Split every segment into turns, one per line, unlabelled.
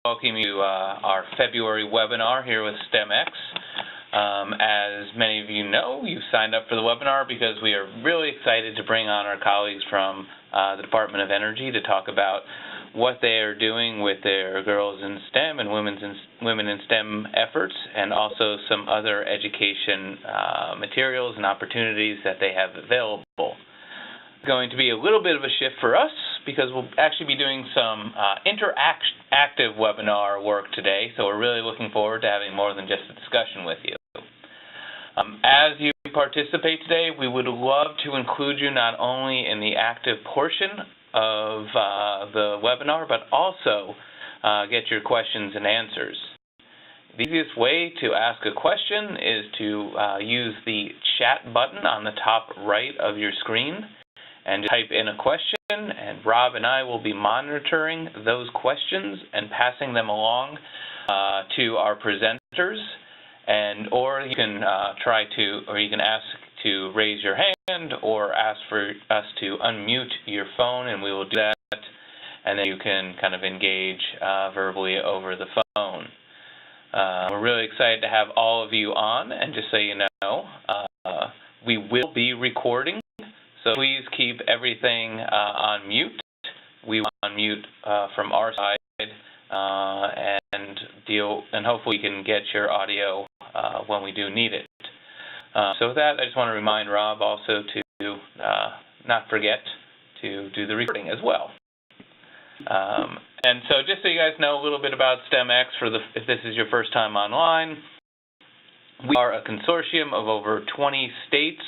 welcome you to our February webinar here with STEMx. As many of you know, you've signed up for the webinar because we are really excited to bring on our colleagues from the Department of Energy to talk about what they are doing with their Girls in STEM and Women in STEM efforts, and also some other education materials and opportunities that they have available. It's going to be a little bit of a shift for us because we'll actually be doing some interactive webinar work today, so we're really looking forward to having more than just a discussion with you. As you participate today, we would love to include you not only in the active portion of the webinar, but also get your questions and answers. The easiest way to ask a question is to use the chat button on the top right of your screen and type in a question, and Rob and I will be monitoring those questions and passing them along to our presenters. Or you can you can ask to raise your hand or ask for us to unmute your phone, and we will do that, and then you can kind of engage verbally over the phone. We're really excited to have all of you on, and just so you know, we will be recording, so please keep everything on mute. We will unmute from our side, and hopefully we can get your audio when we do need it. So with that, I just want to remind Rob also to not forget to do the recording as well. And so just so you guys know a little bit about STEMx, if this is your first time online, we are a consortium of over 20 states,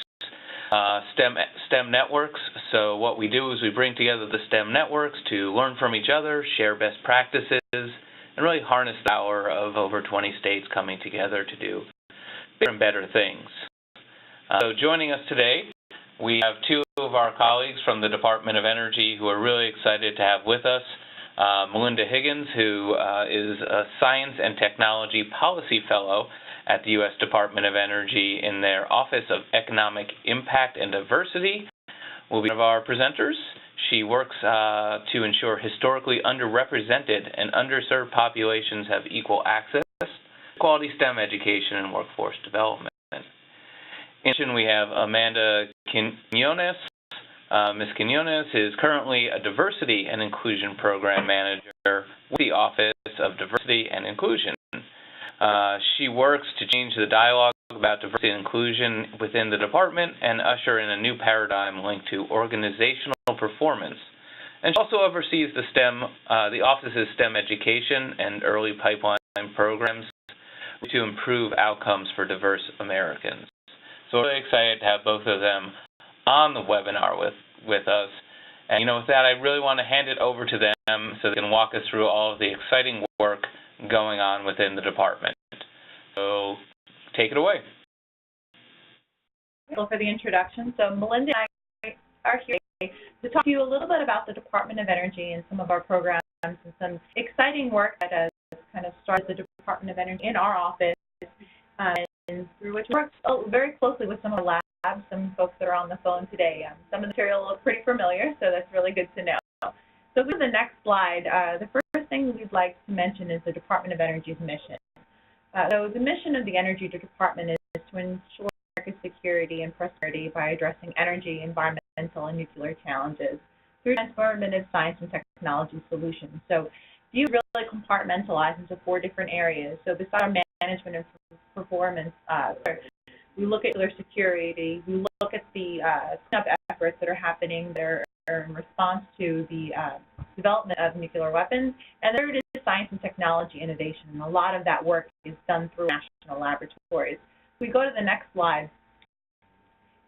STEM networks. So what we do is we bring together the STEM networks to learn from each other, share best practices, and really harness the power of over 20 states coming together to do bigger and better things. So joining us today, we have two of our colleagues from the Department of Energy who are really excited to have with us. Melinda Higgins, who is a Science and Technology Policy Fellow at the U.S. Department of Energy in their Office of Economic Impact and Diversity, will be one of our presenters. She works to ensure historically underrepresented and underserved populations have equal access to quality STEM education and workforce development. In addition, we have Amanda Quinones. Ms. Quinones is currently a Diversity and Inclusion Program Manager with the Office of Diversity and Inclusion. She works to change the dialogue about diversity and inclusion within the department and usher in a new paradigm linked to organizational performance. And she also oversees the Office's STEM education and early pipeline programs to improve outcomes for diverse Americans. So we're really excited to have both of them on the webinar with us. And with that, I really want to hand it over to them so they can walk us through all of the exciting work going on within the department. So take it away.
For the introduction. So Melinda and I are here to talk to you a little bit about the Department of Energy and some of our programs and some exciting work that has kind of started the Department of Energy in our office, and through which we work very closely with some of our labs, some folks that are on the phone today. Some of the material looks pretty familiar, so that's really good to know. So for the next slide, the first thing we'd like to mention is the Department of Energy's mission. So the mission of the Energy Department is to ensure America's security and prosperity by addressing energy, environmental, and nuclear challenges through transformative science and technology solutions. So DEW really compartmentalized into 4 different areas. So besides our management and performance, we look at nuclear security, we look at the cleanup efforts that are happening there in response to the development of nuclear weapons, and third is science and technology innovation. And a lot of that work is done through National Laboratories. If we go to the next slide,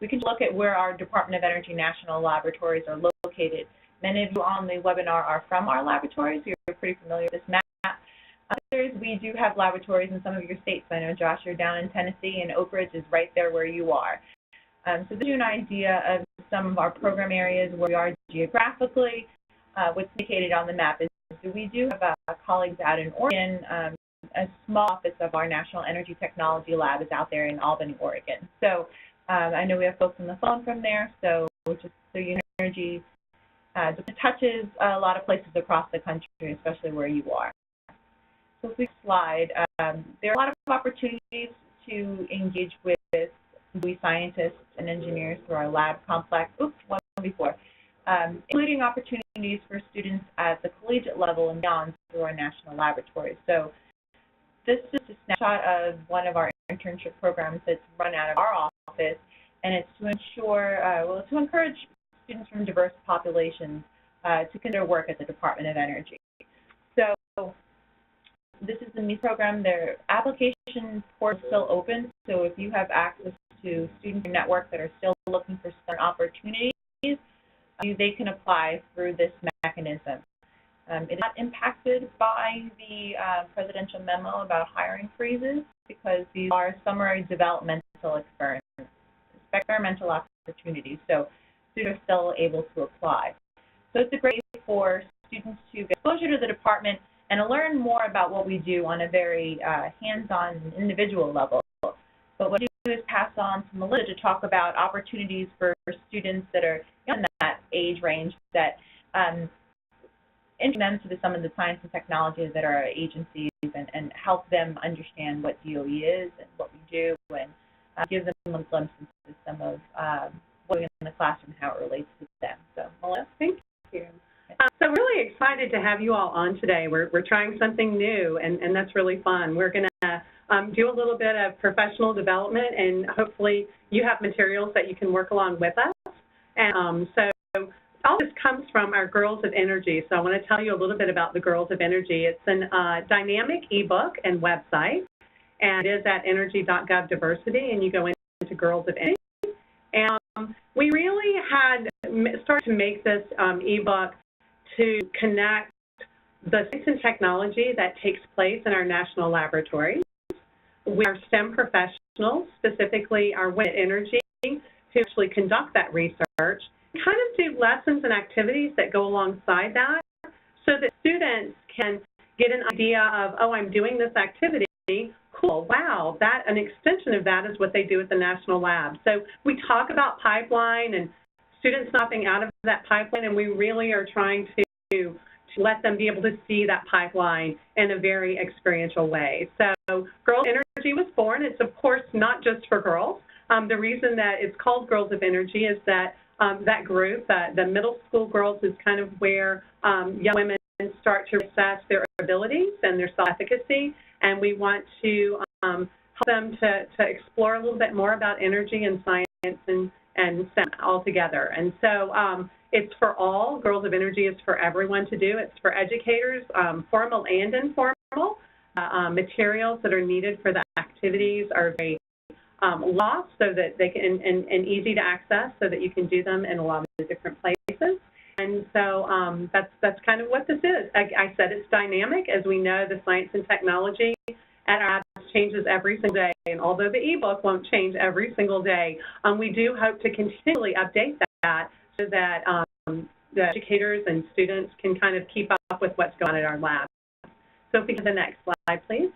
we can look at where our Department of Energy National Laboratories are located. Many of you on the webinar are from our laboratories. You're pretty familiar with this map. Others, we do have laboratories in some of your states. I know, Josh, you're down in Tennessee, and Oak Ridge is right there where you are. So to give you an idea of some of our program areas where we are geographically, what's indicated on the map is we do have colleagues out in Oregon. A small office of our National Energy Technology Lab is out there in Albany, Oregon. So I know we have folks on the phone from there, so just so you know, energy touches a lot of places across the country, especially where you are. So if we slide, there are a lot of opportunities to engage with scientists and engineers through our lab complex, including opportunities for students at the collegiate level and beyond through our National Laboratories. So this is a snapshot of one of our internship programs that's run out of our office, and it's to ensure, to encourage students from diverse populations to consider work at the Department of Energy. So this is the new program. Their application portal is still open, so if you have access to students in your network that are still looking for certain opportunities, they can apply through this mechanism. It is not impacted by the presidential memo about hiring freezes because these are summary developmental experimental opportunities, so students are still able to apply. So it's a great way for students to get exposure to the department and to learn more about what we do on a very hands-on individual level. But what I do is pass on to Melinda to talk about opportunities for students that are in that age range that introduce them to some of the science and technologies that are our agencies and help them understand what DOE is and what we do and give them a glimpse into some of what we do in the classroom and how it relates to them. So, Melinda, thank you.
So we're really excited to have you all on today. We're trying something new, and that's really fun. We're going to do a little bit of professional development, and hopefully you have materials that you can work along with us. And so all this comes from our Girls of Energy. So I want to tell you a little bit about the Girls of Energy. It's a dynamic ebook and website, and it is at energy.gov diversity, and you go into Girls of Energy. And we really had started to make this ebook to connect the science and technology that takes place in our national laboratories with our STEM professionals, specifically our women in energy, to actually conduct that research, kind of do lessons and activities that go alongside that so that students can get an idea of, oh, I'm doing this activity, cool, wow, that an extension of that is what they do at the national lab. So we talk about pipeline and students stopping out of that pipeline, and we really are trying to let them be able to see that pipeline in a very experiential way. So Girls of Energy was born. It's, of course, not just for girls. The reason that it's called Girls of Energy is that that group, the middle school girls, is kind of where young women start to assess their abilities and their self-efficacy, and we want to help them to explore a little bit more about energy and science and STEM altogether. And so it's for all. Girls of Energy is for everyone to do. It's for educators, formal and informal. Materials that are needed for the activities are very lost so that they can and easy to access so that you can do them in a lot of different places. And so that's kind of what this is. I said it's dynamic. As we know, the science and technology at our labs changes every single day. And although the ebook won't change every single day, we do hope to continually update that so that the educators and students can kind of keep up with what's going on at our labs. So if we get the next slide, please.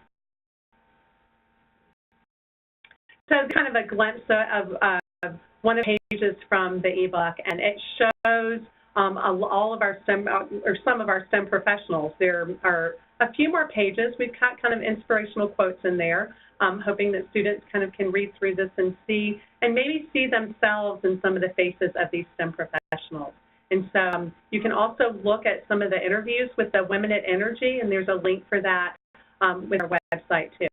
So kind of a glimpse of one of the pages from the ebook, and it shows all of our STEM, or some of our STEM professionals. There are a few more pages. We've got kind of inspirational quotes in there, hoping that students kind of can read through this and see, and maybe see themselves in some of the faces of these STEM professionals. And so you can also look at some of the interviews with the women at Energy, and there's a link for that with our website too.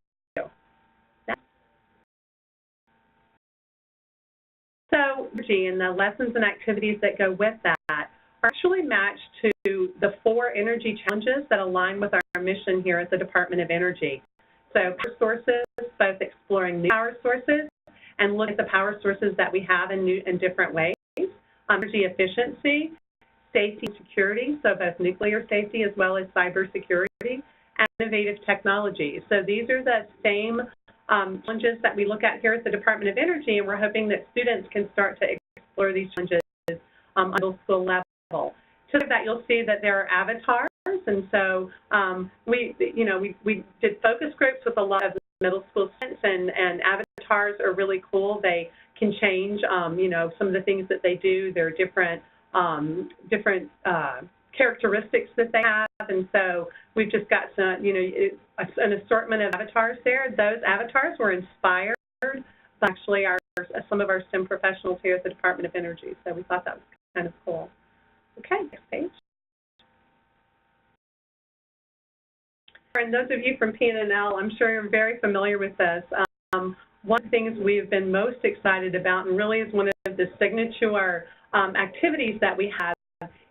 So energy and the lessons and activities that go with that are actually matched to the 4 energy challenges that align with our mission here at the Department of Energy. So power sources, both exploring new power sources and look at the power sources that we have in new and different ways. Energy efficiency, safety and security, so both nuclear safety as well as cyber security, and innovative technology. So these are the same challenges that we look at here at the Department of Energy, and we're hoping that students can start to explore these challenges on middle school level. To that, you'll see that there are avatars, and so we did focus groups with a lot of middle school students, and avatars are really cool. They can change, some of the things that they do. There are different characteristics that they have, and so we've just got some, an assortment of avatars there. Those avatars were inspired by actually some of our STEM professionals here at the Department of Energy, so we thought that was kind of cool. Okay, next page. And those of you from PNNL, I'm sure you're very familiar with this. One of the things we've been most excited about, and really is one of the signature activities that we have,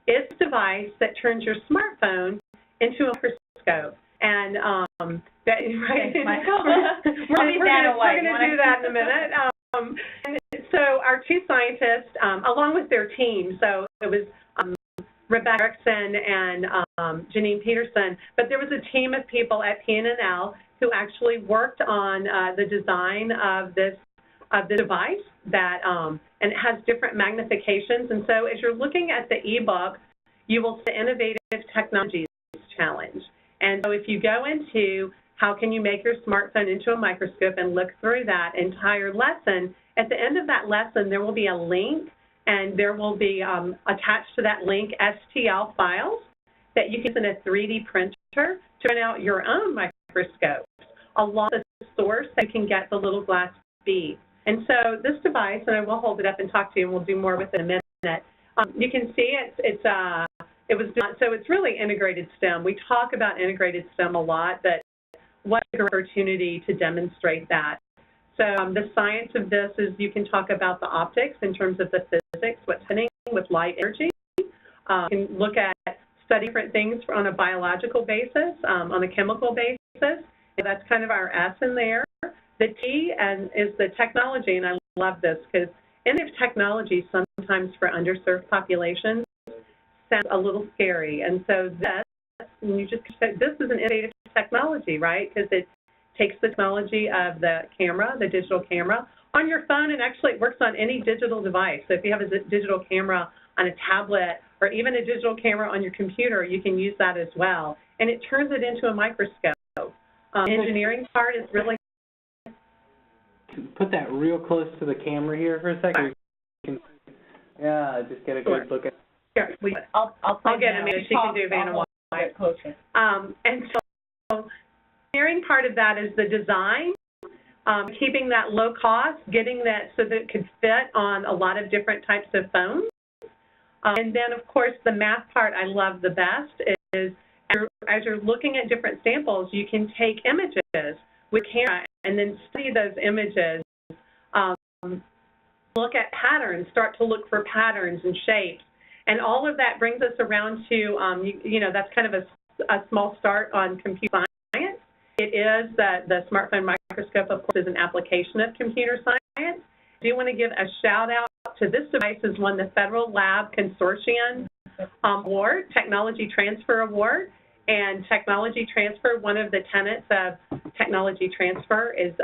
is a device that turns your smartphone into a microscope. And that, right? We're going to do that in a minute. And so our two scientists, along with their team, so it was Rebecca Erickson and Janine Peterson, but there was a team of people at PNNL who actually worked on the design of this device that, and it has different magnifications. And so as you're looking at the ebook, you will see the Innovative Technologies Challenge. And so if you go into how can you make your smartphone into a microscope and look through that entire lesson, at the end of that lesson, there will be a link, and there will be attached to that link STL files that you can use in a 3D printer to print out your own microscopes, along with the source that you can get the little glass bead. And so this device, and I will hold it up and talk to you, and we'll do more with it in a minute. You can see it was done, so it's really integrated STEM. We talk about integrated STEM a lot, but what an opportunity to demonstrate that. So the science of this is you can talk about the optics in terms of the physics, what's happening with light energy. You can look at, study different things on a biological basis, on a chemical basis. That's kind of our S in there. The T is the technology, and I love this because innovative technology sometimes for underserved populations sounds a little scary. And so this, and you just said, this is an innovative technology, right? Because it takes the technology of the camera, the digital camera, on your phone, and actually it works on any digital device. So if you have a digital camera on a tablet or even a digital camera on your computer, you can use that as well. And it turns it into a microscope. Engineering part is really...
Put that real close to the camera here for a second. Yeah, just get a good look at it.
Here, I'll get Amanda. She can do Vanna White. And so the engineering part of that is the design, keeping that low cost, getting that so that it could fit on a lot of different types of phones. And then, of course, the math part I love the best is as you're looking at different samples, you can take images with camera and then study those images, look at patterns, start to look for patterns and shapes. And all of that brings us around to, that's kind of a small start on computer science. It is the smartphone microscope, of course, is an application of computer science. I do want to give a shout out to this device has won the Federal Lab Consortium Award, Technology Transfer Award. And technology transfer, one of the tenets of technology transfer is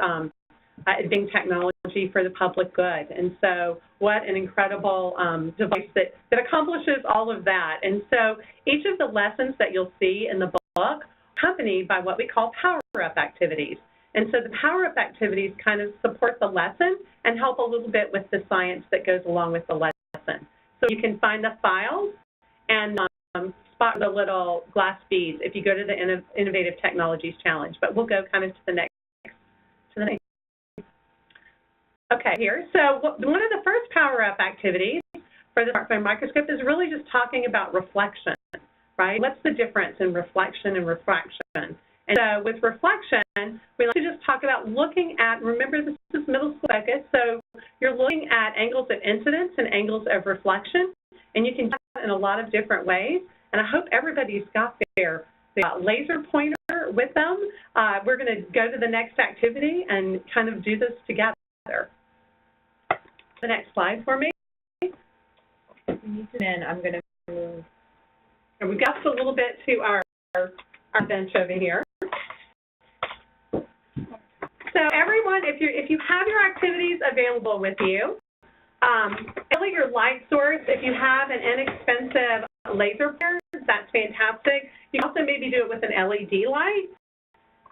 advancing technology for the public good. And so what an incredible device that accomplishes all of that. And so each of the lessons that you'll see in the book accompanied by what we call power-up activities. And so the power-up activities kind of support the lesson and help a little bit with the science that goes along with the lesson. So you can find the files and spot the little glass beads if you go to the Innovative Technologies Challenge. But we'll go kind of to the next. Okay, here. So one of the first power-up activities for the smartphone microscope is really just talking about reflection, right? What's the difference in reflection and refraction? And so with reflection, we like to just talk about looking at, remember this is middle school focus, so you're looking at angles of incidence and angles of reflection, and you can do that in a lot of different ways. And I hope everybody's got their laser pointer with them. We're going to go to the next activity and kind of do this together. The next slide for me.
Then I'm going to move.
And we've got a little bit to our bench over here. So everyone, if you have your activities available with you, really your light source, if you have an inexpensive laser pointer, that's fantastic. You can also maybe do it with an LED light.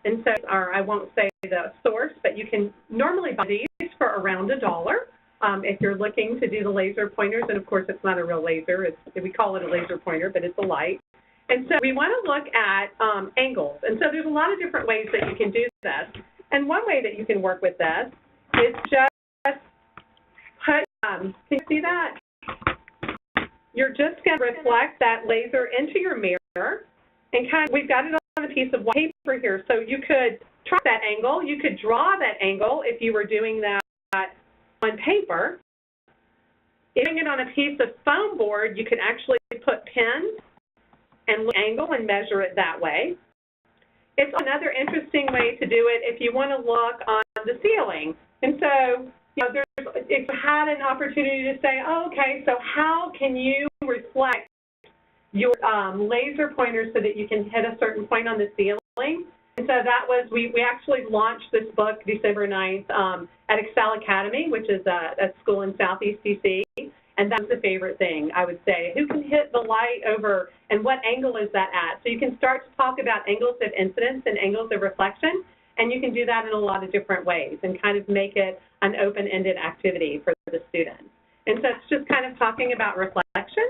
And so, or I won't say the source, but you can normally buy these for around $1. if you're looking to do the laser pointers. And of course, it's not a real laser. We call it a laser pointer, but it's a light. And so we want to look at angles. And so there's a lot of different ways that you can do this. And one way that you can work with this is just put, can you see that? You're just going to reflect that laser into your mirror, and we've got it on a piece of white paper here. So you could track that angle. You could draw that angle if you were doing that on paper. If you're doing it on a piece of foam board, you could actually put pins and look at the angle and measure it that way. It's another interesting way to do it if you want to look on the ceiling. And so, if you had an opportunity to say, oh, okay, so how can you reflect your laser pointer so that you can hit a certain point on the ceiling? And so that was, we actually launched this book December 9th at Excel Academy, which is a school in Southeast DC. And that was the favorite thing, I would say. Who can hit the light over, and what angle is that at? So you can start to talk about angles of incidence and angles of reflection, and you can do that in a lot of different ways and kind of make it an open-ended activity for the students. And so it's just kind of talking about reflection.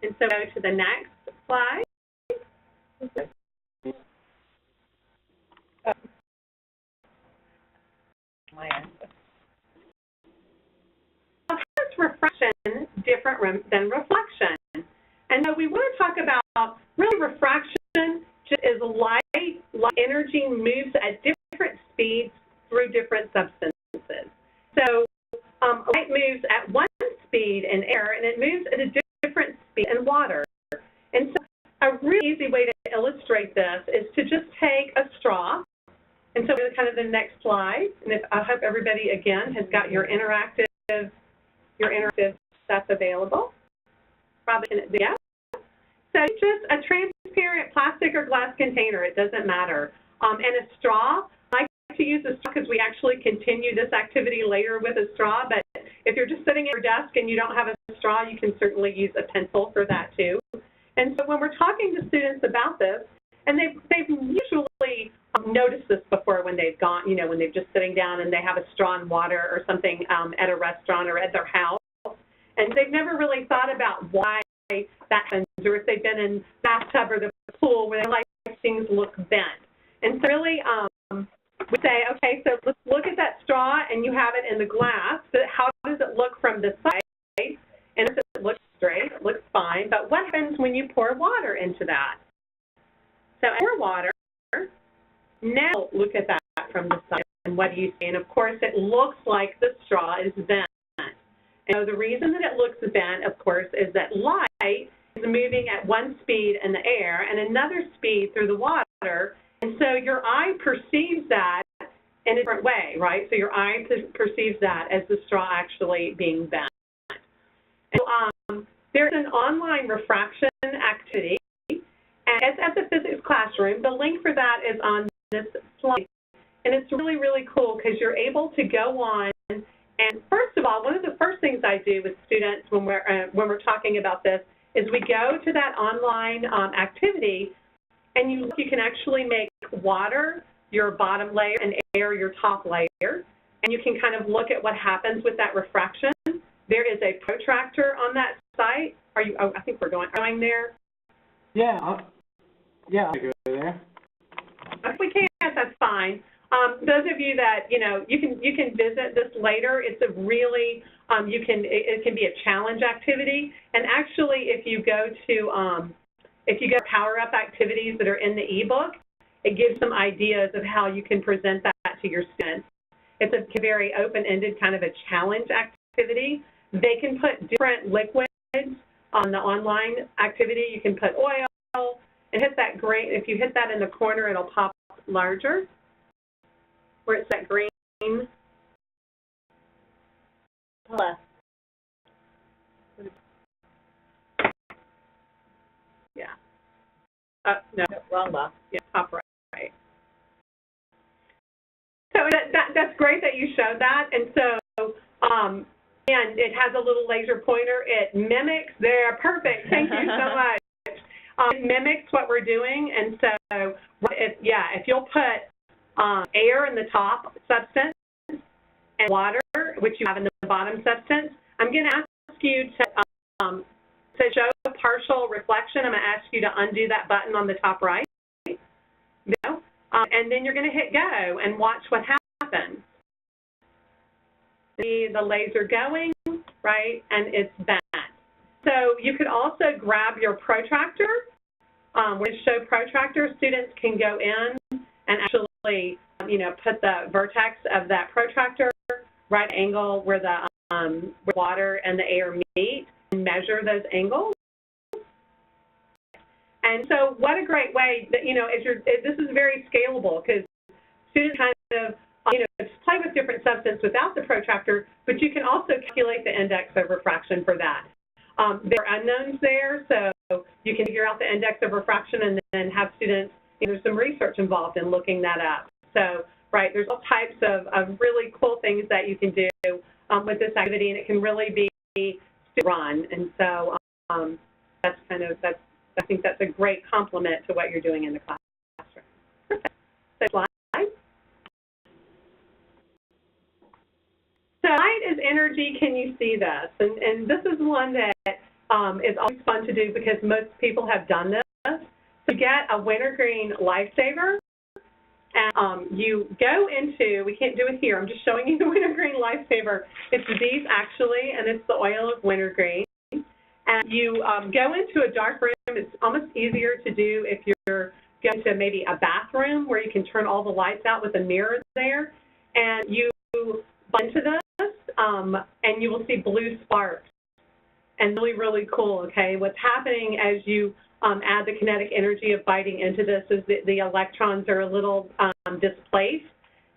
And so go to the next slide. Refraction different than reflection. And so we want to talk about really refraction just as light energy moves at different speeds through different substances. So light moves at one speed in air, and it moves at a different speed in water. And so a really easy way to illustrate this is to just take a straw. And so kind of the next slide, and I hope everybody, again, has got your interactive stuff available. Probably, yeah. So just a transparent plastic or glass container, it doesn't matter. And a straw, I like to use a straw because we actually continue this activity later with a straw, but if you're just sitting at your desk and you don't have a straw, you can certainly use a pencil for that too. And so when we're talking to students about this, and they've usually noticed this before when they've gone, when they're just sitting down and they have a straw and water or something at a restaurant or at their house, and they've never really thought about why that happens, or if they've been in the bathtub or the pool where they like things look bent. And so really we say, okay, so let's look at that straw, and you have it in the glass, but how does it look from the side? And if it looks straight, it looks fine, but what happens when you pour water into that? So pour water, now look at that from the side, and what do you see? And of course, it looks like the straw is bent. And so the reason that it looks bent, of course, is that light is moving at one speed in the air and another speed through the water, and so your eye perceives that in a different way, right? So your eye perceives that as the straw actually being bent. And so, there's an online refraction activity. And it's at the physics classroom. The link for that is on this slide. And it's really, really cool because you're able to go on. And first of all, one of the first things I do with students when we're talking about this is we go to that online activity, and you can actually make water your bottom layer and air your top layer. And you can kind of look at what happens with that refraction. There is a protractor on that site. I think we're going there.
Yeah. Yeah, I'll go there.
If we can't, that's fine. Those of you that, you can visit this later. It's a really, it can be a challenge activity. And actually, if you go to Power Up activities that are in the ebook, it gives some ideas of how you can present that to your students. It's a very open-ended kind of a challenge activity. They can put different liquids on the online activity. You can put oil and hit that green. If you hit that in the corner, it'll pop larger, where it's that green. Left. Yeah. No, wrong left. Yeah, top right. So that's great that you showed that. And so, and it has a little laser pointer. It mimics. They're perfect. Thank you so much. It mimics what we're doing. And so, if you'll put air in the top substance and water, which you have in the bottom substance. I'm going to ask you to show partial reflection. I'm going to ask you to undo that button on the top right. And then you're going to hit go and watch what happens. See the laser going, right, and it's bent. So you could also grab your protractor. With show protractor, students can go in and actually, put the vertex of that protractor right angle where the water and the air meet and measure those angles. And so what a great way that, this is very scalable because students kind of, play with different substance without the protractor, but you can also calculate the index of refraction for that. There are unknowns there, so you can figure out the index of refraction and then have students, there's some research involved in looking that up. So, right, there's all types of really cool things that you can do with this activity, and it can really be run. And so I think that's a great complement to what you're doing in the classroom. Perfect. So slide. So light is energy. Can you see this? And this is one that is always fun to do because most people have done this. So you get a wintergreen lifesaver, and you go into, we can't do it here, I'm just showing you the wintergreen lifesaver. It's these actually, and it's the oil of wintergreen. And you go into a dark room. It's almost easier to do if you're going to maybe a bathroom where you can turn all the lights out with a mirror there. And you bite into this, and you will see blue sparks. And really, really cool, okay? What's happening as you add the kinetic energy of biting into this is that the electrons are a little displaced,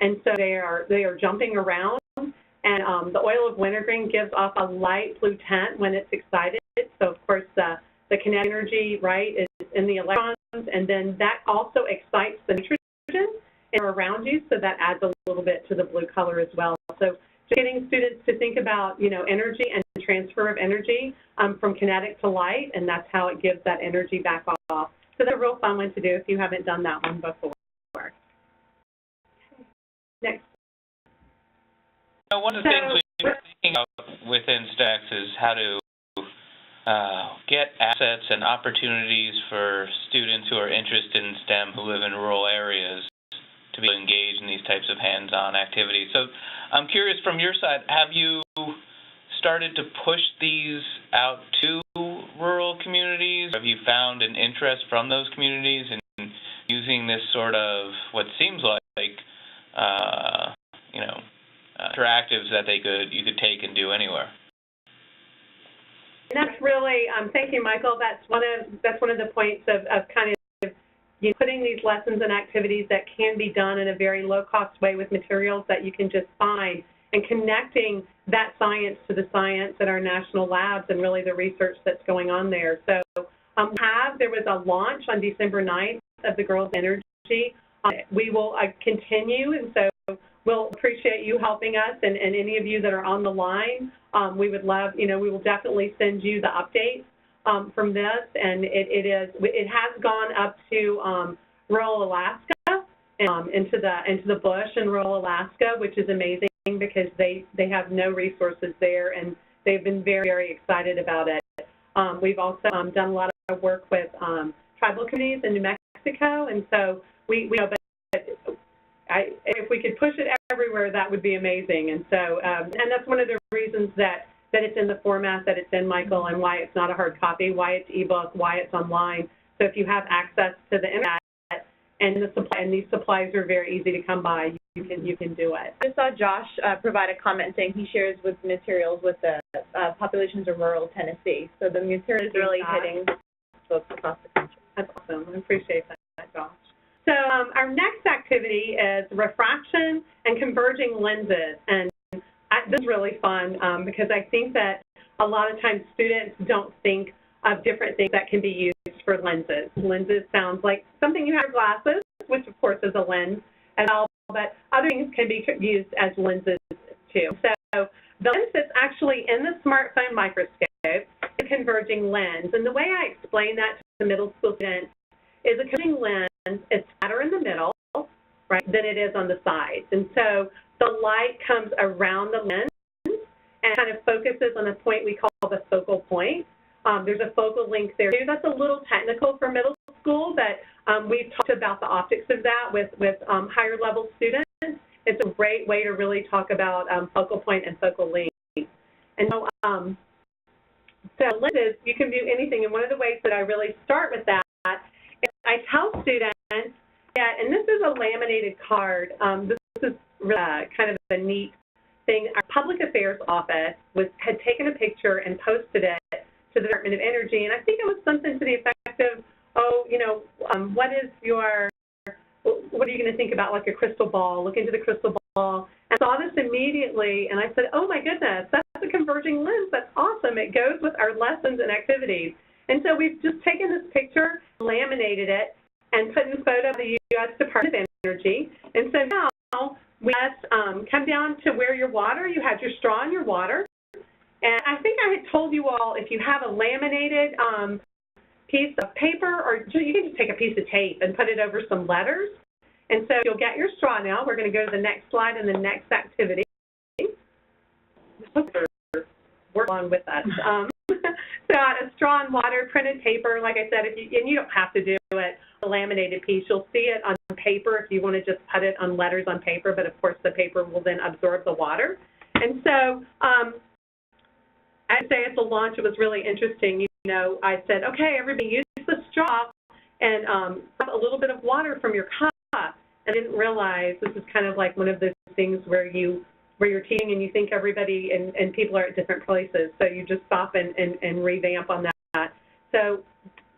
and so they are jumping around. And the oil of wintergreen gives off a light blue tint when it's excited. So, of course, the kinetic energy, right, is in the electrons, and then that also excites the nitrogen around you, so that adds a little bit to the blue color as well. So just getting students to think about, energy and transfer of energy from kinetic to light, and that's how it gives that energy back off. So that's a real fun one to do if you haven't done that one before. Next.
One of the things we've been thinking about within STEMx is how to get assets and opportunities for students who are interested in STEM who live in rural areas to be engaged in these types of hands-on activities. So I'm curious from your side, have you started to push these out to rural communities? Have you found an interest from those communities in using this sort of what seems like interactives that you could take and do anywhere?
And that's really, thank you, Michael. That's one of the points of kind of putting these lessons and activities that can be done in a very low-cost way with materials that you can just find, and connecting that science to the science at our national labs and really the research that's going on there. So there was a launch on December 9th of the Girls Energy. We will continue, and so we'll appreciate you helping us, and any of you that are on the line. We would love, we will definitely send you the updates from this, and it has gone up to rural Alaska, into the bush in rural Alaska, which is amazing because they have no resources there, and they've been very, very excited about it. We've also done a lot of work with tribal communities in New Mexico, and so we know, but if we could push it everywhere, that would be amazing. And so, and that's one of the reasons that it's in the format that it's in, Michael, and why it's not a hard copy, why it's ebook, why it's online. So if you have access to the internet and these supplies are very easy to come by, you can do it.
I saw Josh provide a comment saying he shares with materials with the populations of rural Tennessee. So the material is really hitting folks across the country.
That's awesome. I appreciate that, Josh. So our next activity is refraction and converging lenses. And this is really fun because I think that a lot of times students don't think of different things that can be used for lenses. Lenses sounds like something you have in glasses, which of course is a lens as well, but other things can be used as lenses too. So the lens that's actually in the smartphone microscope is a converging lens. And the way I explain that to the middle school students is a converging lens is flatter in the middle, right, than it is on the sides. And so the light comes around the lens, and kind of focuses on a point we call the focal point. There's a focal length there too. That's a little technical for middle school, but we've talked about the optics of that with higher level students. It's a great way to really talk about focal point and focal length. And so lenses, you can do anything. And one of the ways that I really start with that is I tell students that, and this is a laminated card. This is kind of a neat thing. Our public affairs office had taken a picture and posted it to the Department of Energy, and I think it was something to the effect of, oh, you know, what are you going to think about, like a crystal ball? Look into the crystal ball. And I saw this immediately, and I said, oh my goodness, that's a converging lens. That's awesome. It goes with our lessons and activities. And so we've just taken this picture, laminated it, and put in a photo of the U.S. Department of Energy. And so now we come down to where your water, you have your straw and your water. And I think I had told you all, if you have a laminated piece of paper, or you can just take a piece of tape and put it over some letters. And so you'll get your straw now. We're going to go to the next slide and the next activity. Work along with us. So a straw and water, printed paper, like I said, and you don't have to do it a laminated piece. You'll see it on paper if you want to just put it on letters on paper, but of course the paper will then absorb the water. And so I'd say at the launch it was really interesting. You know, I said, okay, everybody use the straw and have a little bit of water from your cup. I didn't realize this is kind of like one of those things where you're teaching and you think everybody and people are at different places, so you just stop and revamp on that. So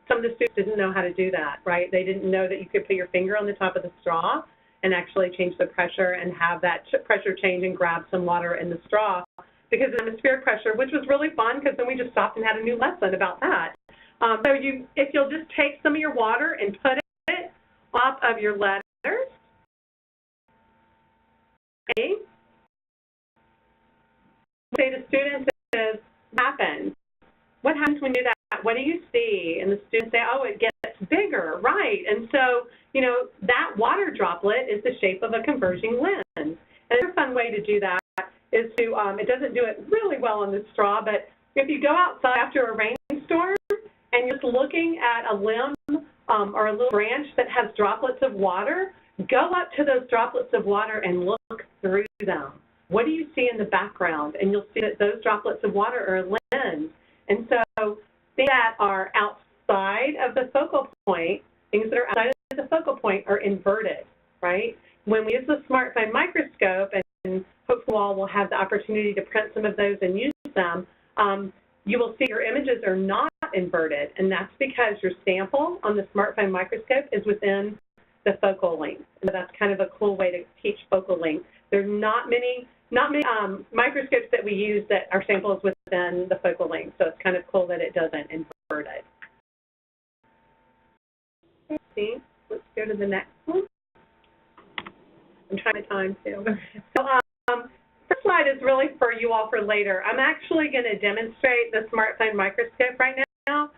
some of the students didn't know how to do that, right? They didn't know that you could put your finger on the top of the straw and actually change the pressure and have that pressure change and grab some water in the straw because of atmospheric pressure, which was really fun because then we just stopped and had a new lesson about that. So if you'll just take some of your water and put it off of your letters, okay. Say to students is, what happens when you do that? What do you see? And the students say, oh, it gets bigger, right? And so, you know, that water droplet is the shape of a converging lens. And another fun way to do that is to, it doesn't do it really well on the straw, but if you go outside after a rainstorm and you're just looking at a limb or a little branch that has droplets of water, go up to those droplets of water and look through them. What do you see in the background? And you'll see that those droplets of water are a lens. And so things that are outside of the focal point, things that are outside of the focal point are inverted, right? When we use the smartphone microscope, and hopefully you all will have the opportunity to print some of those and use them, you will see your images are not inverted. And that's because your sample on the smartphone microscope is within the focal length. And that's kind of a cool way to teach focal length. There's not many microscopes that we use that our sample is within the focal length, so it's kind of cool that it doesn't invert it. See, let's go to the next one. I'm trying to time too. So first slide is really for you all for later. I'm actually going to demonstrate the smartphone microscope right now.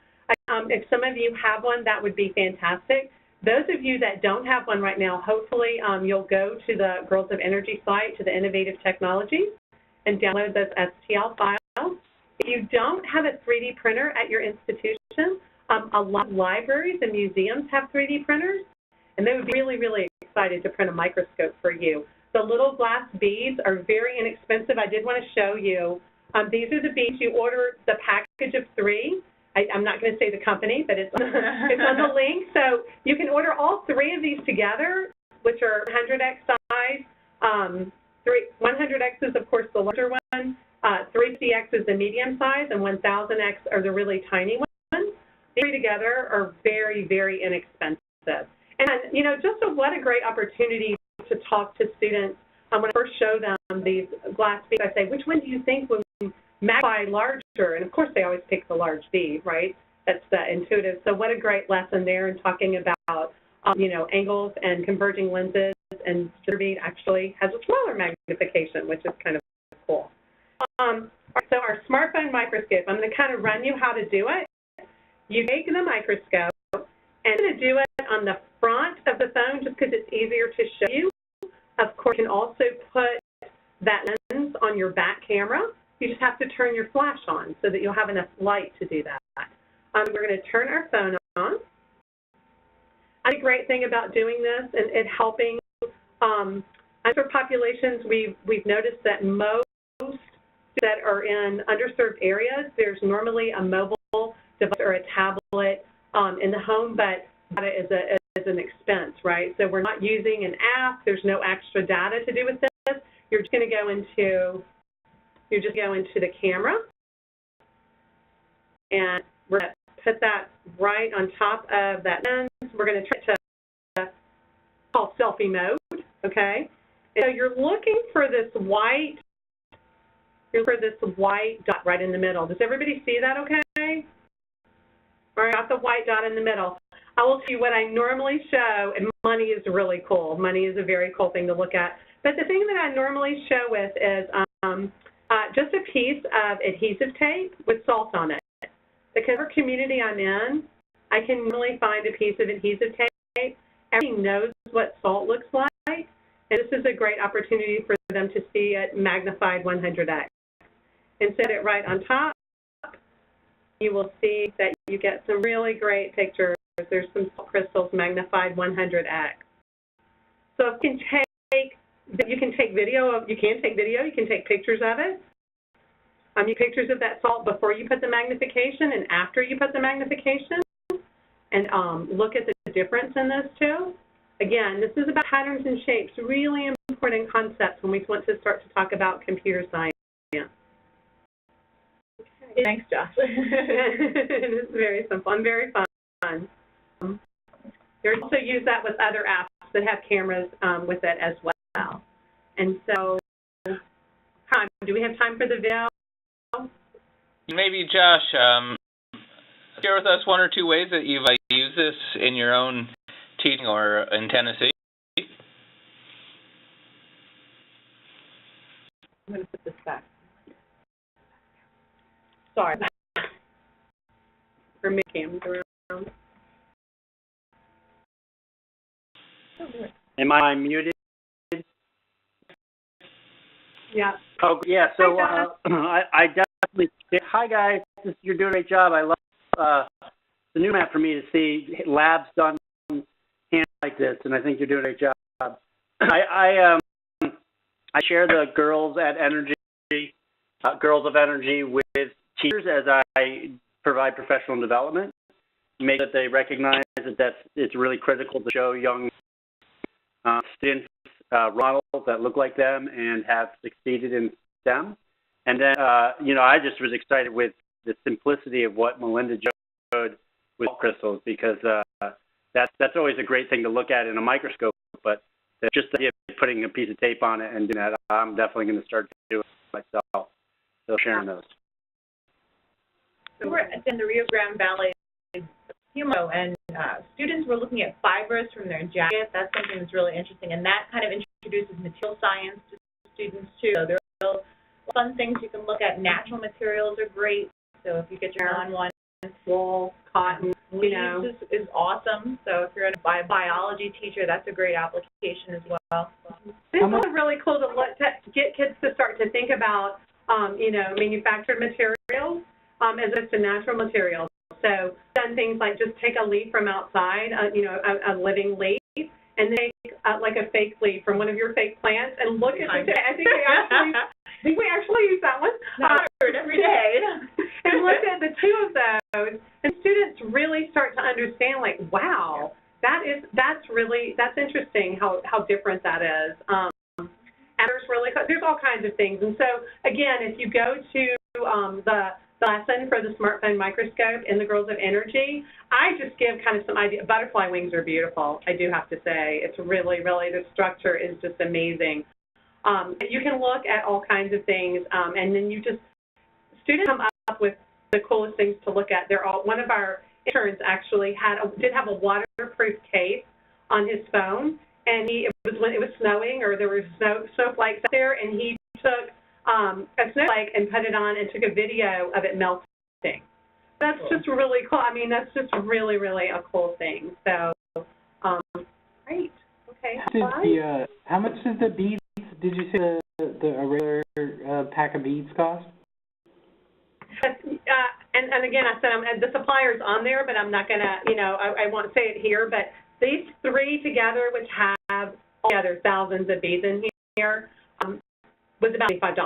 If some of you have one, that would be fantastic. Those of you that don't have one right now, hopefully you'll go to the Girls of Energy site, to the Innovative Technologies, and download those STL files. If you don't have a 3D printer at your institution, a lot of libraries and museums have 3D printers, and they would be really, really excited to print a microscope for you. The little glass beads are very inexpensive. I did want to show you. These are the beads. You order the package of 3. I'm not going to say the company, but it's on the link. So you can order all 3 of these together, which are 100x size. 100x is, of course, the larger one. 350x is the medium size, and 1000x are the really tiny ones. These 3 together are very, very inexpensive. And, you know, what a great opportunity to talk to students. When I first show them these glass beads, I say, which one do you think would magnify larger? And of course they always pick the large bead, right? That's the intuitive. So what a great lesson there in talking about you know, angles and converging lenses, and the bead actually has a smaller magnification, which is kind of cool. So our smartphone microscope, I'm going to kind of run you how to do it. You take the microscope, and I'm going to do it on the front of the phone just because it's easier to show you. Of course, you can also put that lens on your back camera. You just have to turn your flash on so that you'll have enough light to do that. We're going to turn our phone on. I think the great thing about doing this and helping underserved populations, we've noticed that most that are in underserved areas, there's normally a mobile device or a tablet in the home, but data is an expense, right? So we're not using an app. There's no extra data to do with this. You're just going to go into the camera, and we're going to put that right on top of that lens. We're going to try to call selfie mode, okay? And so you're looking for this white dot right in the middle. Does everybody see that okay? All right, got the white dot in the middle. I will tell you what I normally show, and money is really cool. Money is a very cool thing to look at. But the thing that I normally show with is just a piece of adhesive tape with salt on it. Because our community I'm in, I can normally find a piece of adhesive tape. Everybody knows what salt looks like, and this is a great opportunity for them to see it magnified 100x. And set it right on top. You will see that you get some really great pictures. There's some salt crystals magnified 100x. So you can take video, you can take pictures of it. You pictures of that salt before you put the magnification and after you put the magnification, and look at the difference in those two. Again, this is about patterns and shapes, really important concepts when we want to start to talk about computer science.
Thanks, Josh.
It is very simple and very fun. You also use that with other apps that have cameras with it as well. And so, do we have time for the video?
Maybe, Josh, share with us one or two ways that you've used this in your own teaching or in Tennessee.
I'm going to put this back. Sorry.
For me, cameras around.
Am I muted?
Yeah.
Oh, yeah. So I definitely. Hi, guys. You're doing a great job. I love the new map for me to see labs done hand like this, and I think you're doing a great job. I share the Girls of Energy with teachers as I provide professional development, make sure that they recognize that it's really critical to show young students models that look like them and have succeeded in STEM. And then, I just was excited with the simplicity of what Melinda showed with crystals, because that's always a great thing to look at in a microscope, but just the idea of putting a piece of tape on it and doing that, I'm definitely going to start doing it myself. So sharing those.
So we're in the Rio Grande Valley, and students were looking at fibers from their jacket. That's something that's really interesting, and that kind of introduces material science to students too. So there are fun things you can look at. Natural materials are great. So if you get your on one,
wool, cotton,
leaves is awesome. So if you're a biology teacher, that's a great application as well.
This is really cool to get kids to start to think about, manufactured materials as opposed to natural materials. So done things like just take a leaf from outside, a living leaf, and then take like a fake leaf from one of your fake plants and look at it. I think we actually use that one.
Every day.
And look at the two of those, and students really start to understand, like, wow, that's interesting how different that is. And there's all kinds of things. And so again, if you go to the lesson for the smartphone microscope in the Girls of Energy, I just give kind of some idea. Butterfly wings are beautiful, I do have to say. It's really, the structure is just amazing. You can look at all kinds of things, and then students come up with the coolest things to look at. One of our interns actually did have a waterproof case on his phone, and it was snowing or there were snowflakes out there, and he took a snowflake and put it on and took a video of it melting. That's just really cool. I mean, that's just really, a cool thing. So, great. Okay.
How much does the beads, did you say a regular pack of beads cost?
And again, I said the supplier's on there, but I'm not going to, I won't say it here, but these three together, which have altogether thousands of beads in here, was about $25.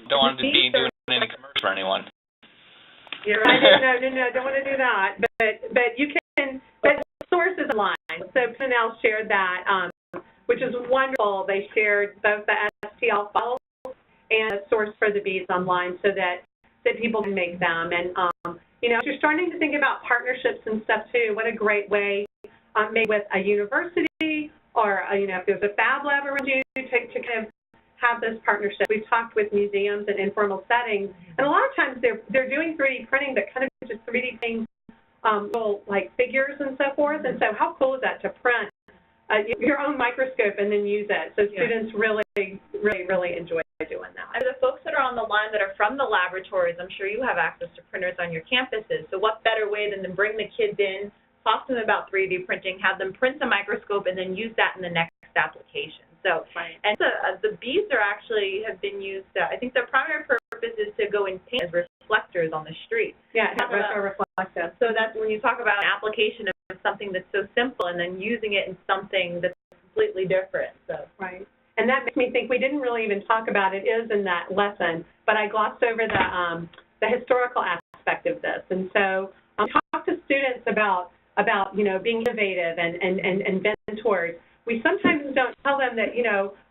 Don't want to be doing any commercial for anyone.
You're right. No, don't want to do that. But you can, but sources online. So Chanel shared that, which is wonderful. They shared both the STL files and a source for the beads online so that people can make them. And, if you're starting to think about partnerships and stuff too, what a great way, maybe with a university or, if there's a fab lab around you to kind of have this partnership. We've talked with museums and informal settings, and a lot of times they're doing 3D printing, but kind of just 3D printing little like figures and so forth. And so how cool is that to print your own microscope and then use it? So students really enjoy doing that.
And the folks that are on the line that are from the laboratories, I'm sure you have access to printers on your campuses. So what better way than to bring the kids in, talk to them about 3D printing, have them print the microscope, and then use that in the next application. So, and the beads have been used, I think their primary purpose is to go and paint as reflectors on the street.
Yeah, reflective.
So that's when you talk about an application of something that's so simple and then using it in something that's completely different. So.
Right. And that makes me think we didn't really even talk about it is in that lesson, but I glossed over the historical aspect of this. And so talk to students about being innovative and mentors. We sometimes don't tell them that,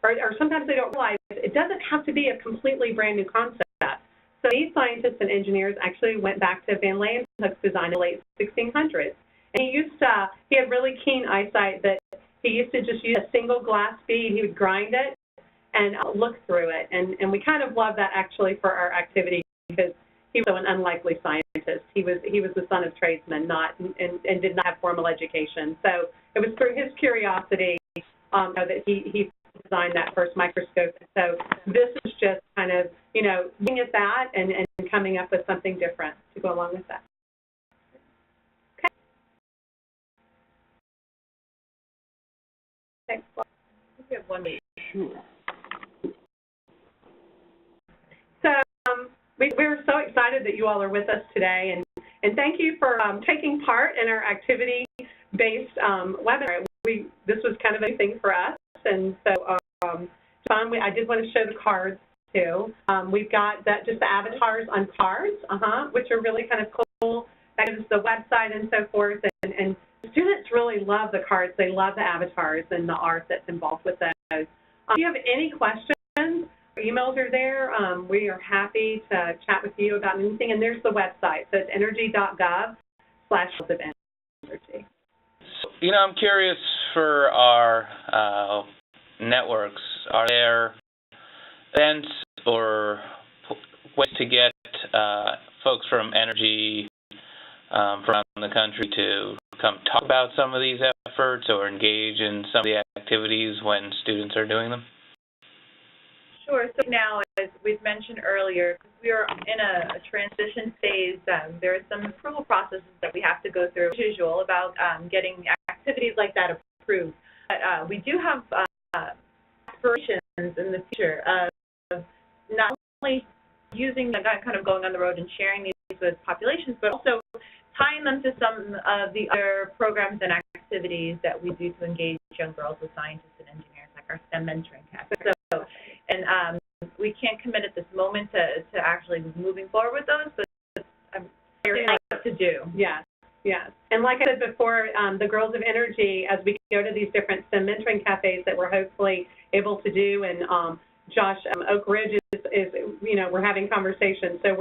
or sometimes they don't realize it doesn't have to be a completely brand new concept. So these scientists and engineers actually went back to Van Leeuwenhoek's design in the late 1600s. And he had really keen eyesight that he used to just use a single glass bead. He would grind it and look through it. And we kind of love that actually for our activity because he was an unlikely scientist. He was the son of tradesmen, and did not have formal education. So it was through his curiosity that he designed that first microscope. So this is just kind of, looking at that and coming up with something different to go along with that. Okay. Next slide.
We have one minute.
Sure.
So we're so excited that you all are with us today, and thank you for taking part in our activity-based webinar. This was kind of a new thing for us, and so I did want to show the cards too. We've got just the avatars on cards, which are really kind of cool. That is the website and so forth, and students really love the cards. They love the avatars and the art that's involved with those. If you have any questions, our emails are there. We are happy to chat with you about anything, and there's the website. So it's energy.gov/energy.
I'm curious for our networks, are there events or ways to get folks from energy from around the country to come talk about some of these efforts or engage in some of the activities when students are doing them?
Sure. So now, as we've mentioned earlier, we are in a transition phase. There are some approval processes that we have to go through, as usual, about getting activities like that approved. But we do have aspirations in the future of not only using kind of going on the road and sharing these with populations, but also tying them to some of the other programs and activities that we do to engage young girls with scientists and engineers, like our STEM mentoring cafe. And we can't commit at this moment to actually moving forward with those, but I'm very excited to do.
Yes. And like I said before, the Girls of Energy, as we go to these different STEM mentoring cafes that we're hopefully able to do, and Josh, Oak Ridge is we're having conversations, so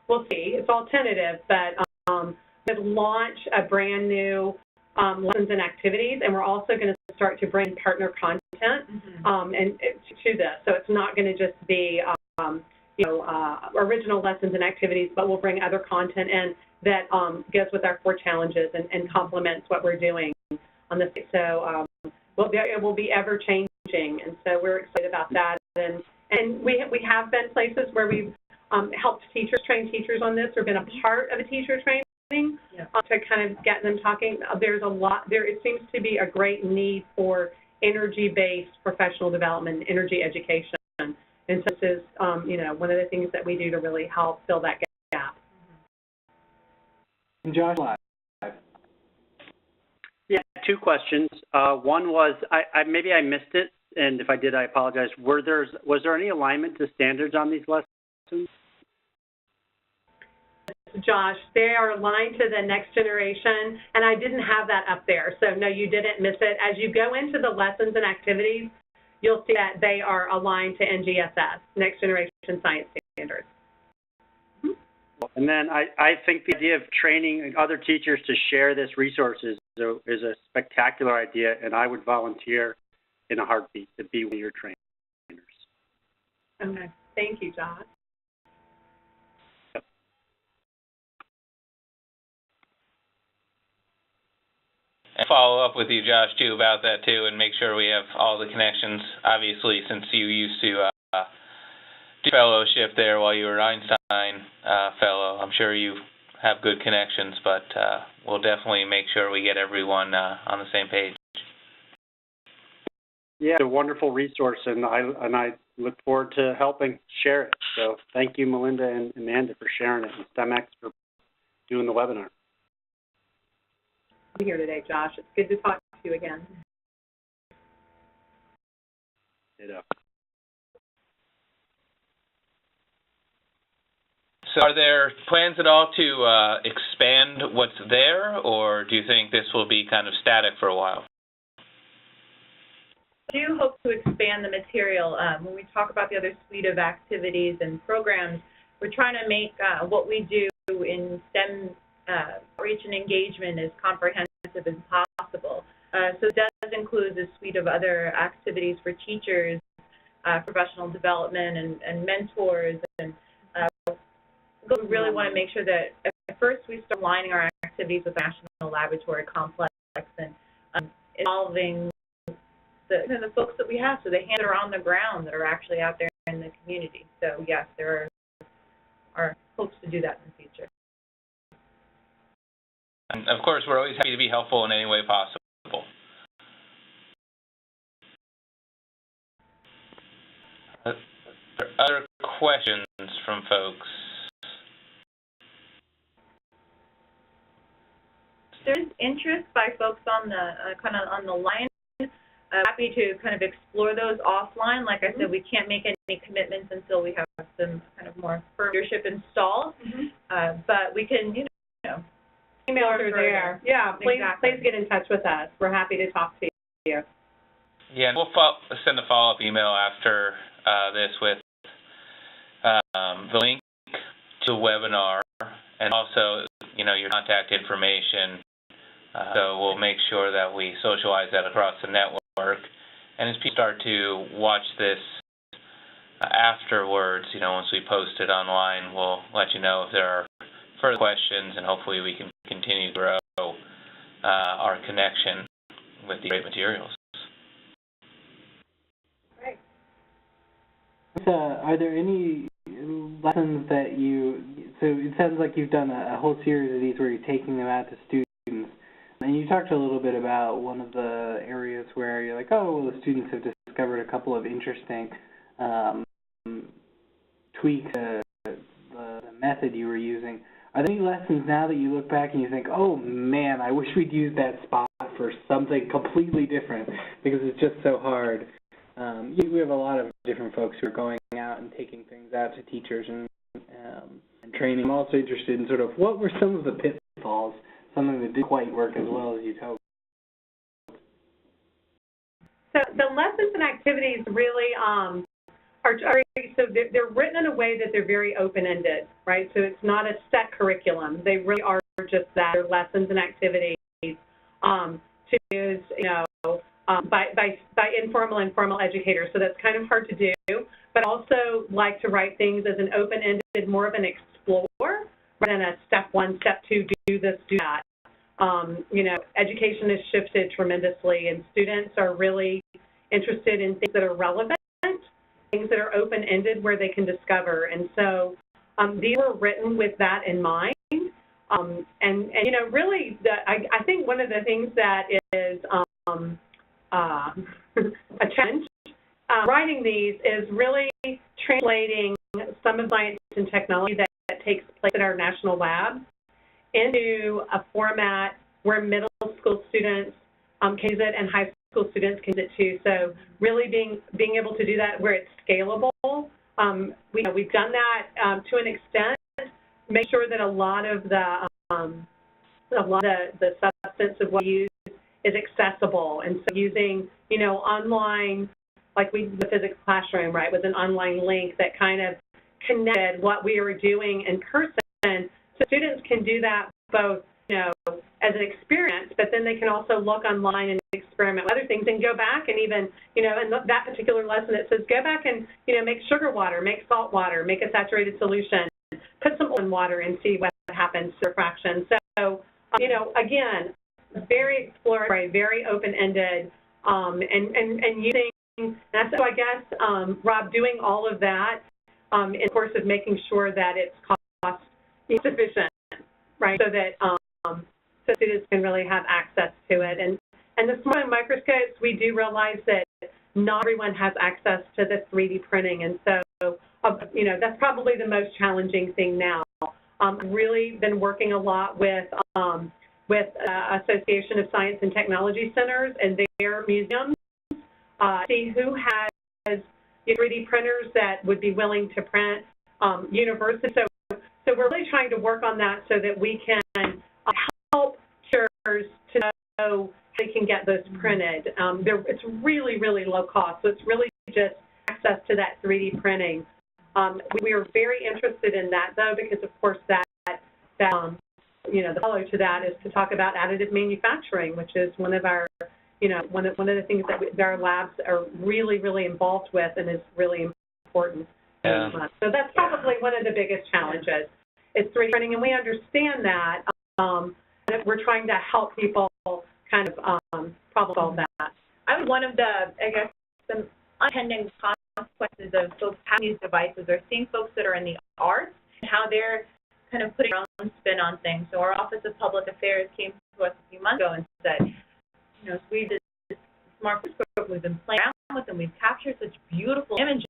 we'll see. It's all tentative, but we'll launch a brand new lessons and activities, and we're also going to start to bring partner content and to this. So it's not going to just be original lessons and activities, but we'll bring other content in that goes with our 4 challenges and complements what we're doing on this. So it will be ever changing, and so we're excited about that. And we have been places where we've helped train teachers on this, or been a part of a teacher training. To kind of get them talking. It seems to be a great need for energy-based professional development, energy education. And so this is, you know, one of the things that we do to really help fill that gap.
And Josh,
Yeah, two questions. One was, maybe I missed it, and if I did, I apologize. Was there any alignment to standards on these lessons?
Josh, they are aligned to the next generation, and I didn't have that up there. So, no, you didn't miss it. As you go into the lessons and activities, you'll see that they are aligned to NGSS, Next Generation Science Standards.
And then I think the idea of training other teachers to share this resource is a spectacular idea, and I would volunteer in a heartbeat to be one of your trainers.
Okay. Thank you, Josh.
And follow up with you, Josh, too, about that, too, and make sure we have all the connections. Obviously, since you used to do fellowship there while you were an Einstein fellow, I'm sure you have good connections, but we'll definitely make sure we get everyone on the same page.
Yeah, it's a wonderful resource, and I look forward to helping share it. So thank you, Melinda and Amanda, for sharing it, and STEMx for doing the webinar.
Be here today, Josh. It's good to talk to you again.
So are there plans at all to expand what's there, or do you think this will be kind of static for a while?
I do hope to expand the material. When we talk about the other suite of activities and programs, we're trying to make what we do in STEM reach and engagement as comprehensive as possible. So it does include a suite of other activities for teachers, professional development and mentors. And we really want to make sure that at first we start aligning our activities with the National Laboratory complex and involving the folks that we have, so the hands are on the ground that are actually out there in the community. So yes, there are hopes to do that in the future.
And of course, we're always happy to be helpful in any way possible. Other questions from folks?
There's interest by folks on the kind of on the line. Happy to kind of explore those offline. Like I said, we can't make any commitments until we have some kind of more firm leadership installed. But we can, you know,
emails are there. Yeah, please,
exactly.
Please get in touch with us. We're happy to talk to you.
Yeah, and we'll send a follow-up email after this with the link to the webinar and also, you know, your contact information. So we'll make sure that we socialize that across the network. And as people start to watch this afterwards, you know, once we post it online, we'll let you know if there are further questions, and hopefully we can continue to grow our connection with the great materials.
Great.
Are there any lessons that so it sounds like you've done a whole series of these where you're taking them out to students, and you talked a little bit about one of the areas where you're like, oh, well, the students have discovered a couple of interesting tweaks to the method you were using. Are there any lessons now that you look back and you think, oh man, I wish we'd used that spot for something completely different because it's just so hard? We have a lot of different folks who are going out and taking things out to teachers and training. I'm also interested in sort of what were some of the pitfalls, something that didn't quite work as well as you'd hoped.
So the lessons and activities really so they're written in a way that they're very open-ended, right? So it's not a set curriculum. They really are just that. They're lessons and activities to use, you know, by informal and formal educators. So that's kind of hard to do, but also like to write things as an open-ended, more of an explore rather than a step one, step two, do this, do that. You know, education has shifted tremendously, and students are really interested in things that are relevant, things that are open-ended where they can discover. And so these were written with that in mind. And you know, really, I think one of the things that is a challenge writing these is really translating some of science and technology that takes place at our national labs into a format where middle school students can use it and high school students can use it too. So really being able to do that where it's scalable. We've done that to an extent. Make sure that a lot of the substance of what we use is accessible, and so using online, like the physics classroom, right, with an online link that kind of connected what we were doing in person, so students can do that both as an experience, but then they can also look online and experiment with other things and go back and even, in that particular lesson it says go back and, make sugar water, make salt water, make a saturated solution, put some oil in water and see what happens to refraction. So, again, very exploratory, very open-ended, and using, and so I guess, Rob, doing all of that in the course of making sure that it's cost sufficient, right, so that so students can really have access to it. And the smart microscopes, we do realize that not everyone has access to the 3D printing, and so that's probably the most challenging thing now. I've really been working a lot with Association of Science and Technology Centers and their museums, see who has 3D printers that would be willing to print universities. So we're really trying to work on that so that we can help curers to know they can get those printed. It's really, really low cost, so it's really just access to that 3D printing. We are very interested in that, though, because of course the follow to that is to talk about additive manufacturing, which is one of our, one of the things that our labs are really, really involved with and is really important.
Yeah.
So that's probably one of the biggest challenges is 3D printing, and we understand that. We're trying to help people kind of problem solve that.
I was one of the, some unintended consequences of folks having these devices or seeing folks that are in the arts and how they're kind of putting their own spin on things. So our Office of Public Affairs came to us a few months ago and said, we did this smart microscope, we've been playing around with them, we've captured such beautiful images.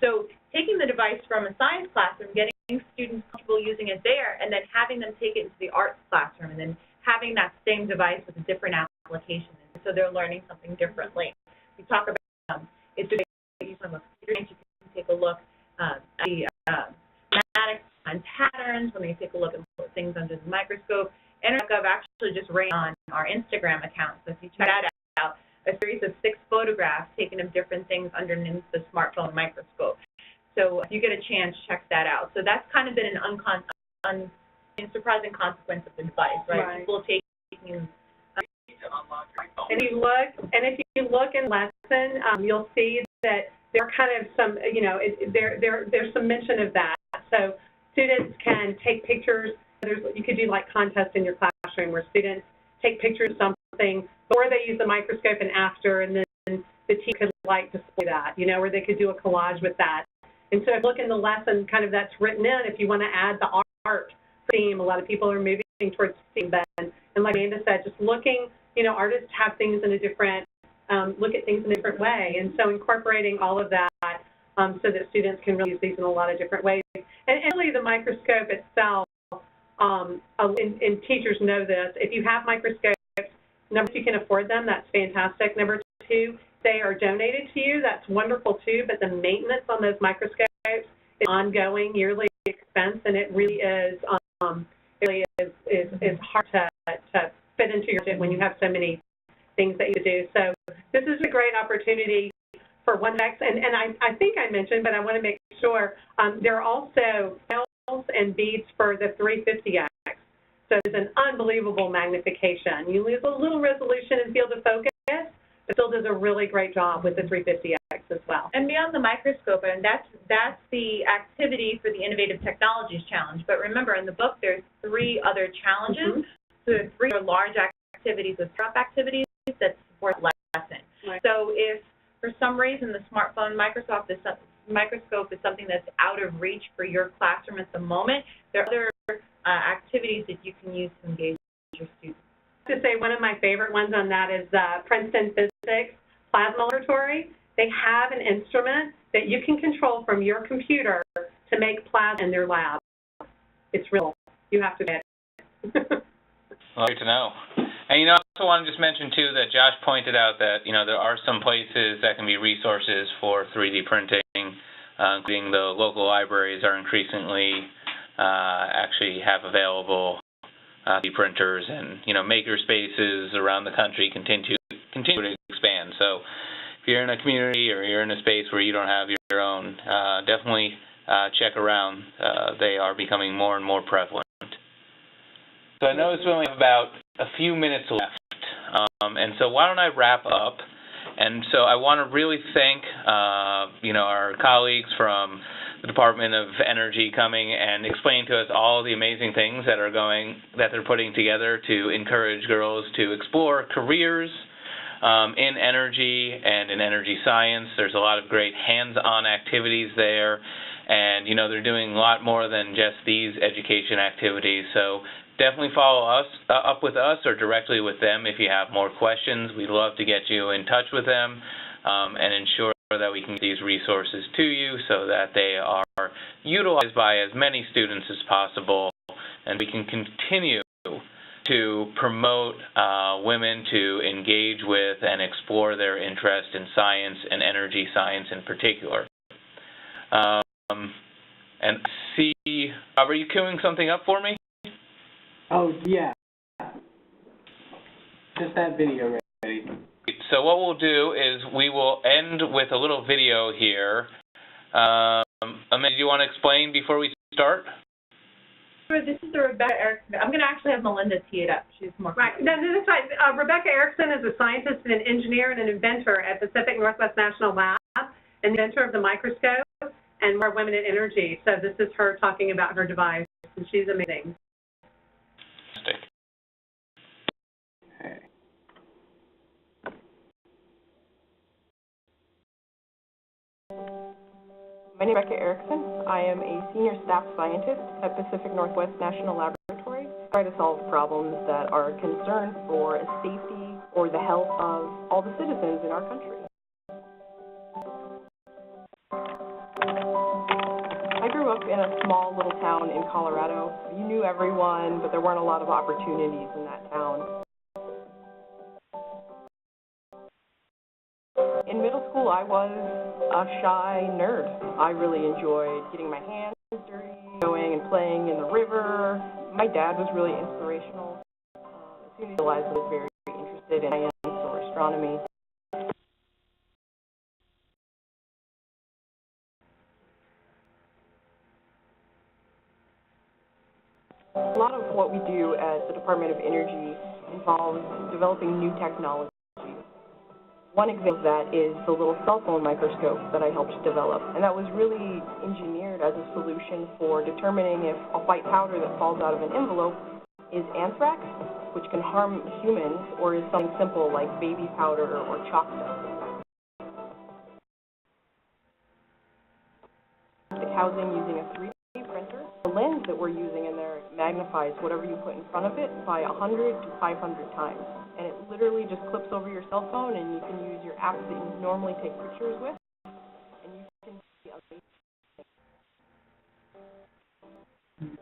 So taking the device from a science classroom, getting students comfortable using it there, and then having them take it into the arts classroom, and then having that same device with a different application. So they're learning something differently. We talk about it's just you can take a look at the mathematics and patterns when they take a look and put things under the microscope. And I've actually just ran on our Instagram account. So if you check that out, a series of 6 photographs taken of different things underneath the smartphone microscope. So if you get a chance, check that out. So that's kind of been an surprising consequence of the device, right? People taking and if you look in lesson, you'll see that there are kind of some, there's some mention of that. So students can take pictures. You could do like contests in your classroom where students take pictures of something before they use the microscope and after, and then the teacher could display that, where they could do a collage with that. And so if you look in the lesson, kind of that's written in, if you want to add the art theme, a lot of people are moving towards theme then. And like Amanda said, just looking, artists have things in a different, look at things in a different way. And so incorporating all of that so that students can really use these in a lot of different ways. And really the microscope itself, and teachers know this, if you have microscopes, number one, you can afford them, that's fantastic. Number two, they are donated to you, that's wonderful too, but the maintenance on those microscopes is ongoing yearly expense, and it really is hard to fit into your budget when you have so many things that you do. So this is a great opportunity for STEMx, and I think I mentioned, but I want to make sure, there are also files and beads for the 350X. So it's an unbelievable magnification. You lose a little resolution in field of focus, but still does a really great job with the 350X as well. And beyond the microscope, and that's the activity for the Innovative Technologies Challenge. But remember, in the book, there's 3 other challenges. So there are 3 large activities with drop activities that support the lesson. Right. So if for some reason the smartphone microscope is something that's out of reach for your classroom at the moment, there are other activities that you can use to engage your students.
To say one of my favorite ones on that is Princeton Physics Plasma Laboratory. They have an instrument that you can control from your computer to make plasma in their lab. It's real. You have to get it.
Well, great to know. And, I also want to just mention, too, that Josh pointed out that, there are some places that can be resources for 3D printing, including the local libraries are increasingly actually have available 3D printers, and, maker spaces around the country continue to expand. So if you're in a community or you're in a space where you don't have your own, definitely check around. They are becoming more and more prevalent. So I notice we only have about a few minutes left, and so why don't I wrap up? And so I want to really thank, our colleagues from the Department of Energy coming and explaining to us all the amazing things that they're putting together to encourage girls to explore careers in energy and in energy science. There's a lot of great hands-on activities there, and they're doing a lot more than just these education activities. So definitely follow up with us or directly with them if you have more questions. We'd love to get you in touch with them and ensure that we can get these resources to you so that they are utilized by as many students as possible, and we can continue to promote women to engage with and explore their interest in science and energy science in particular. And see, Bob, are you queuing something up for me?
Oh, yeah. Just that video ready.
So what we'll do is we will end with a little video here. Amanda, do you want to explain before we start?
Sure, this is Rebecca Erickson. I'm going to actually have Melinda tee it up. She's more...
Right. No, that's right. Rebecca Erickson is a scientist and an engineer and an inventor at Pacific Northwest National Lab and the inventor of the microscope and more women in energy. So this is her talking about her device, and she's amazing.
My name is Rebecca Erickson. I am a senior staff scientist at Pacific Northwest National Laboratories. I try to solve problems that are a concern for safety or the health of all the citizens in our country. I grew up in a small little town in Colorado. You knew everyone, but there weren't a lot of opportunities in that town. In middle school, I was a shy nerd. I really enjoyed getting my hands dirty, going and playing in the river. My dad was really inspirational. As soon as I realized I was very interested in science or astronomy. A lot of what we do at the Department of Energy involves developing new technology. One example of that is the little cell phone microscope that I helped develop, and that was really engineered as a solution for determining if a white powder that falls out of an envelope is anthrax, which can harm humans, or is something simple like baby powder or chalk dust. The housing using a 3D printer. The lens that we're using in there magnifies whatever you put in front of it by 100 to 500 times. And it literally just clips over your cell phone, and you can use your app that you normally take pictures with, and you can see amazing things.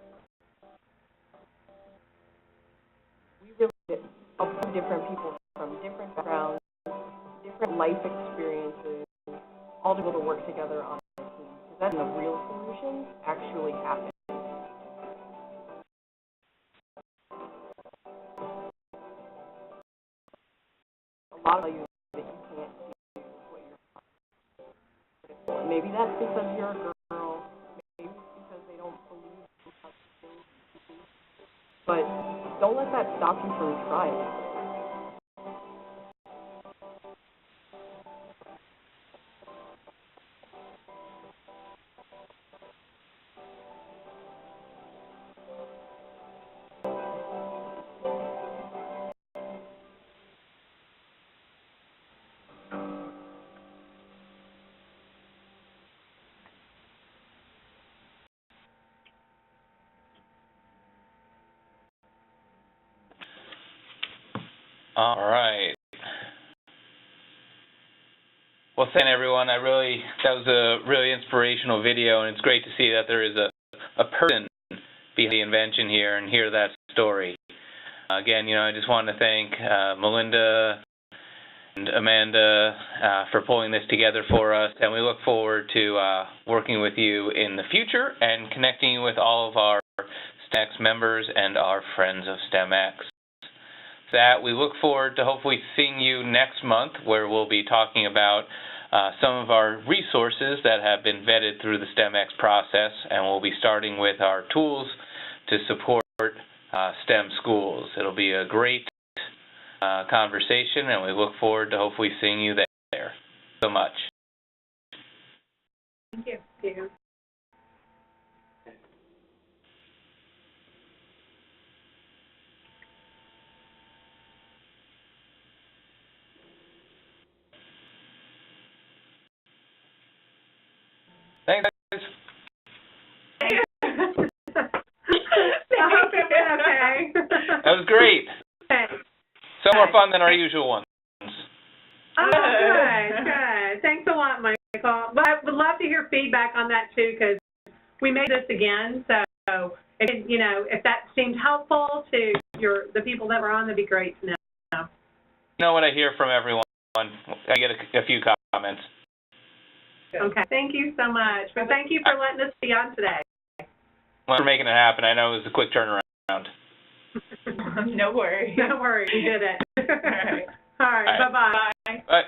We really get a bunch of different people from different backgrounds, different life experiences, all able to work together on a team. Because that's when the real solutions actually happen. A lot of you that you can't do what you're doing. Maybe that's because you're a girl, maybe it's because they don't believe in how things do. But don't let that stop you from trying.
All right. Well, thank you, everyone. That was a really inspirational video, and it's great to see that there is a person behind the invention here and hear that story. Again, I just want to thank Melinda and Amanda for pulling this together for us, and we look forward to working with you in the future and connecting you with all of our STEMx members and our friends of STEMx. That we look forward to hopefully seeing you next month, where we'll be talking about some of our resources that have been vetted through the STEMx process, and we'll be starting with our tools to support STEM schools. It'll be a great conversation, and we look forward to hopefully seeing you there. So much.
Thank you. Thank you.
Thanks, guys.
I hope it went okay.
That was great.
Okay.
So more fun than our usual ones.
Oh, good. Thanks a lot, Michael. But I would love to hear feedback on that too, because we made this again. So, if that seemed helpful to the people that were on, that'd be great to know.
You know what I hear from everyone. I get a few comments.
Okay. Thank you so much. But thank you for letting us be on today.
Well, for making it happen. I know it was a quick turnaround.
No worries.
No worries. We did it.
All right.
All right. Bye-bye.
Bye.